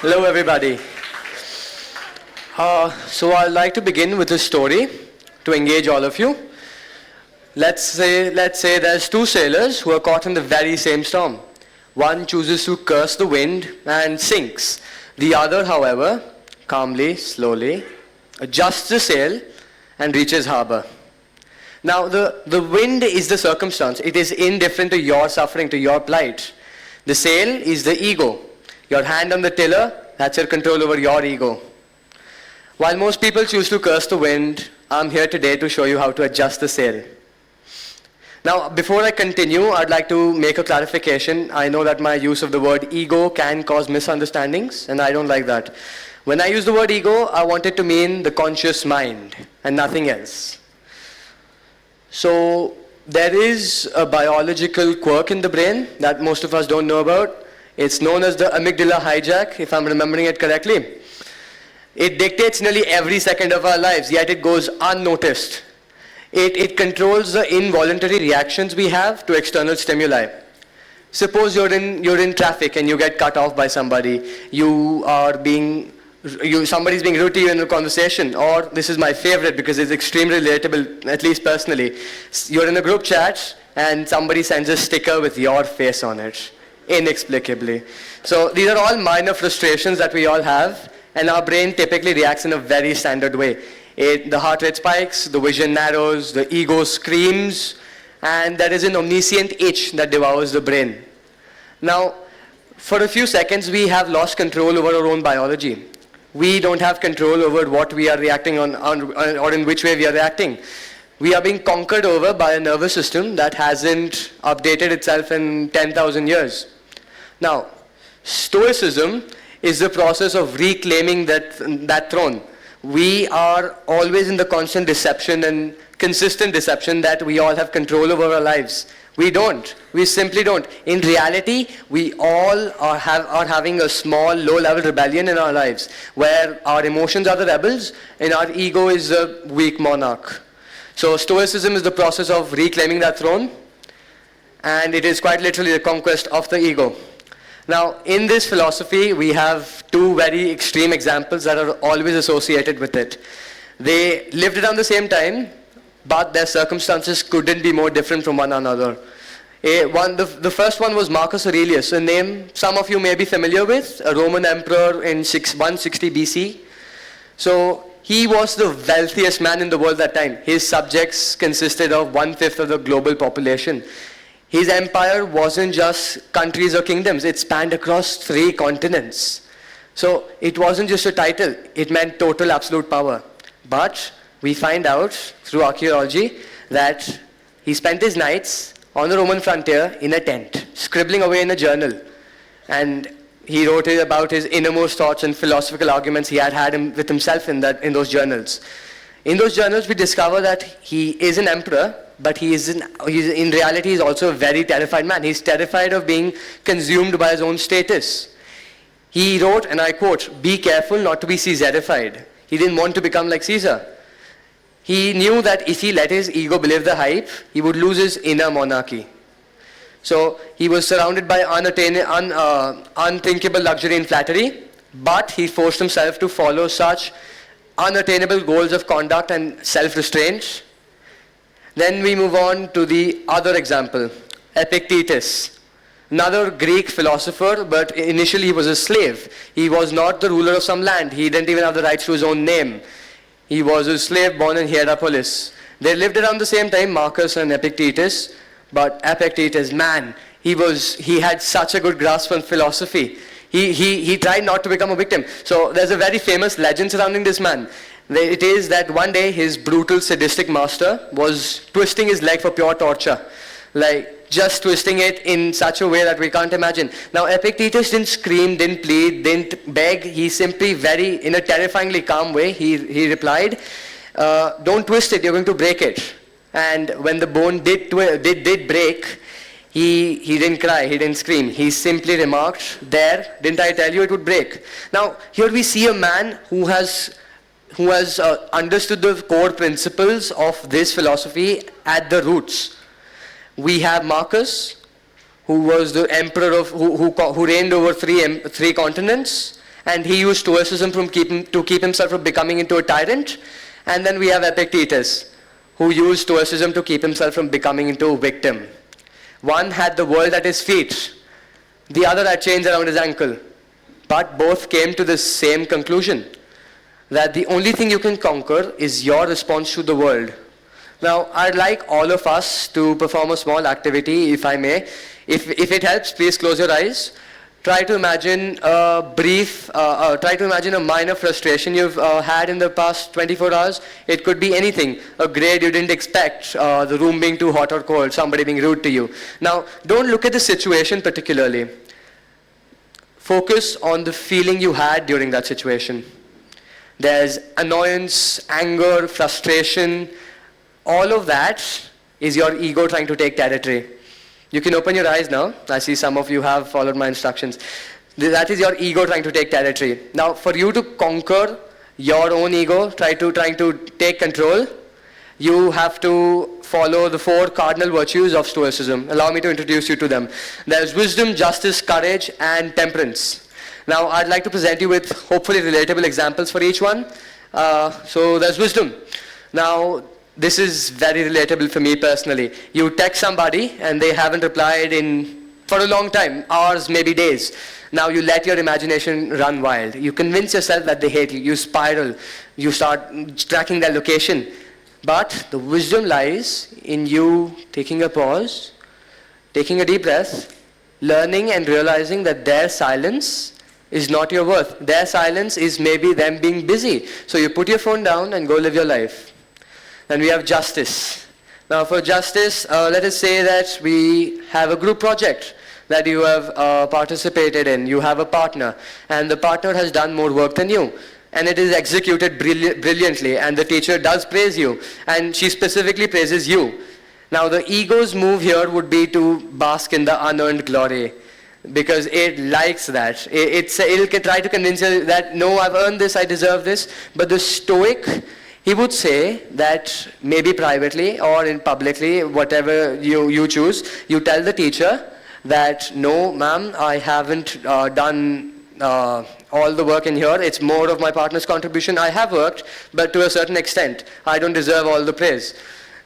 Hello, everybody. So I'd like to begin with a story to engage all of you. Let's say there's two sailors who are caught in the very same storm. One chooses to curse the wind and sinks. The other, however, calmly, slowly, adjusts the sail and reaches harbor. Now, the wind is the circumstance. It is indifferent to your suffering, to your plight. The sail is the ego. Your hand on the tiller, that's your control over your ego. While most people choose to curse the wind, I'm here today to show you how to adjust the sail. Now, before I continue, I'd like to make a clarification. I know that my use of the word ego can cause misunderstandings, and I don't like that. When I use the word ego, I want it to mean the conscious mind and nothing else. So, there is a biological quirk in the brain that most of us don't know about. It's known as the amygdala hijack, if I'm remembering it correctly. It dictates nearly every second of our lives, yet it goes unnoticed. It controls the involuntary reactions we have to external stimuli. Suppose you're in traffic and you get cut off by somebody. Somebody's being rude to you in a conversation, or this is my favorite because it's extremely relatable, at least personally. You're in a group chat and somebody sends a sticker with your face on it, inexplicably. So these are all minor frustrations that we all have, and our brain typically reacts in a very standard way. The heart rate spikes, the vision narrows, the ego screams, and there is an omniscient itch that devours the brain. Now, for a few seconds, we have lost control over our own biology. We don't have control over what we are reacting on or in which way we are reacting. We are being conquered over by a nervous system that hasn't updated itself in 10,000 years. Now, Stoicism is the process of reclaiming that throne. We are always in the constant deception and consistent deception that we all have control over our lives. We don't. We simply don't. In reality, we all are having a small, low-level rebellion in our lives, where our emotions are the rebels and our ego is the weak monarch. So Stoicism is the process of reclaiming that throne, and it is quite literally the conquest of the ego. Now, in this philosophy, we have two very extreme examples that are always associated with it. They lived around the same time, but their circumstances couldn't be more different from one another. The first one was Marcus Aurelius, a name some of you may be familiar with, a Roman emperor in 160 BC. So he was the wealthiest man in the world at that time. His subjects consisted of 1/5 of the global population. His empire wasn't just countries or kingdoms, it spanned across 3 continents. So it wasn't just a title, it meant total absolute power. But we find out through archaeology that he spent his nights on the Roman frontier in a tent, scribbling away in a journal. And he wrote about his innermost thoughts and philosophical arguments he had with himself in those journals. In those journals, we discover that he is an emperor, but in reality, he's also a very terrified man. He's terrified of being consumed by his own status. He wrote, and I quote, "Be careful not to be Caesarified." He didn't want to become like Caesar. He knew that if he let his ego believe the hype, he would lose his inner monarchy. So he was surrounded by unthinkable luxury and flattery, but he forced himself to follow such unattainable goals of conduct and self-restraint. Then we move on to the other example, Epictetus. Another Greek philosopher, but initially he was a slave. He was not the ruler of some land. He didn't even have the rights to his own name. He was a slave born in Hierapolis. They lived around the same time, Marcus and Epictetus. But Epictetus, man, he had such a good grasp on philosophy. He tried not to become a victim. So there's a very famous legend surrounding this man. It is that one day his brutal sadistic master was twisting his leg for pure torture. Like just twisting it in such a way that we can't imagine. Now Epictetus didn't scream, didn't plead, didn't beg. He simply in a terrifyingly calm way, he replied, "Don't twist it, you're going to break it." And when the bone did break, he didn't cry, he didn't scream. He simply remarked, "There, didn't I tell you it would break?" Now here we see a man who has understood the core principles of this philosophy at the roots. We have Marcus, who was the emperor who reigned over three continents, and he used stoicism to keep himself from becoming into a tyrant. And then we have Epictetus, who used stoicism to keep himself from becoming into a victim. One had the world at his feet, the other had chains around his ankle. But both came to the same conclusion, that the only thing you can conquer is your response to the world. Now, I'd like all of us to perform a small activity, if I may. If it helps, please close your eyes. Try to imagine a minor frustration you've had in the past 24 hours. It could be anything. A grade you didn't expect, the room being too hot or cold, somebody being rude to you. Now, don't look at the situation particularly. Focus on the feeling you had during that situation. There's annoyance, anger, frustration. All of that is your ego trying to take territory. You can open your eyes now. I see some of you have followed my instructions. That is your ego trying to take territory. Now, for you to conquer your own ego, trying to take control, you have to follow the 4 cardinal virtues of Stoicism. Allow me to introduce you to them. There's wisdom, justice, courage, and temperance. Now, I'd like to present you with hopefully relatable examples for each one. So there's wisdom. Now, this is very relatable for me personally. You text somebody and they haven't replied for a long time, hours, maybe days. Now you let your imagination run wild. You convince yourself that they hate you. You spiral. You start tracking their location. But the wisdom lies in you taking a pause, taking a deep breath, learning and realizing that their silence is not your worth. Their silence is maybe them being busy. So you put your phone down and go live your life. Then we have justice. Now for justice, let us say that we have a group project that you have participated in. You have a partner, and the partner has done more work than you. And it is executed brilliantly, and the teacher does praise you, and she specifically praises you. Now the ego's move here would be to bask in the unearned glory, because it likes that. It'll try to convince you that, no, I've earned this, I deserve this. But the Stoic, he would say that maybe privately or in publicly, whatever you choose, you tell the teacher that, no, ma'am, I haven't done all the work in here. It's more of my partner's contribution. I have worked, but to a certain extent. I don't deserve all the praise.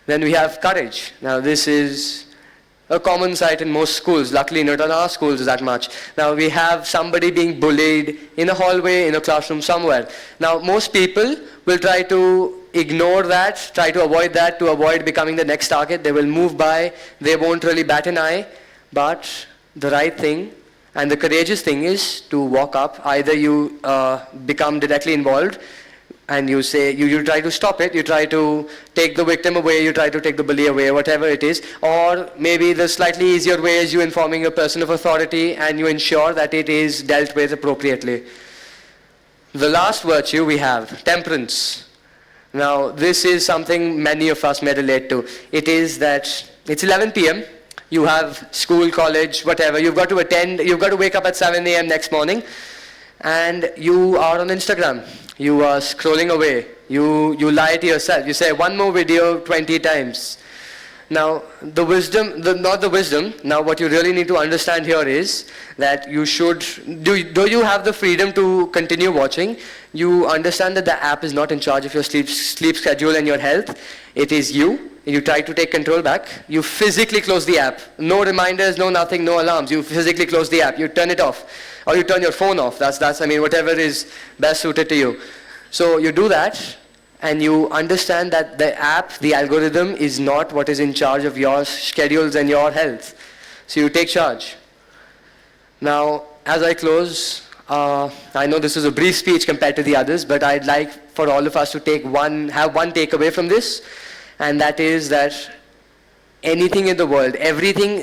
Then we have courage. Now this is a common sight in most schools. Luckily not in our schools that much. Now we have somebody being bullied in a hallway, in a classroom somewhere. Now most people will try to ignore that, try to avoid that, to avoid becoming the next target. They will move by. They won't really bat an eye. But the right thing and the courageous thing is to walk up. Either you become directly involved and you say, you try to stop it, you try to take the victim away, you try to take the bully away, whatever it is. Or maybe the slightly easier way is you informing a person of authority and you ensure that it is dealt with appropriately. The last virtue we have, temperance. Now this is something many of us may relate to. It is that it's 11 p.m. You have school, college, whatever. You've got to attend. You've got to wake up at 7 a.m. next morning. And you are on Instagram. You are scrolling away. You lie to yourself. You say, one more video 20 times. Now, not the wisdom. Now, what you really need to understand here is that you should, do you have the freedom to continue watching? You understand that the app is not in charge of your sleep schedule and your health. It is you. You try to take control back. You physically close the app. No reminders, no nothing, no alarms. You physically close the app. You turn it off. Or you turn your phone off. That's whatever is best suited to you. So you do that, and you understand that the app, the algorithm, is not what is in charge of your schedules and your health. So you take charge. Now, as I close, I know this is a brief speech compared to the others, but I'd like for all of us to have one takeaway from this. And that is that anything in the world,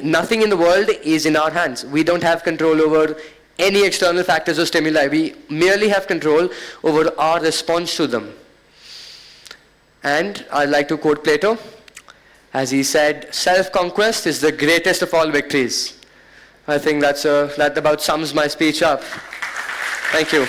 nothing in the world is in our hands. We don't have control over any external factors or stimuli. We merely have control over our response to them. And I'd like to quote Plato, as he said, self-conquest is the greatest of all victories. I think that about sums my speech up. Thank you.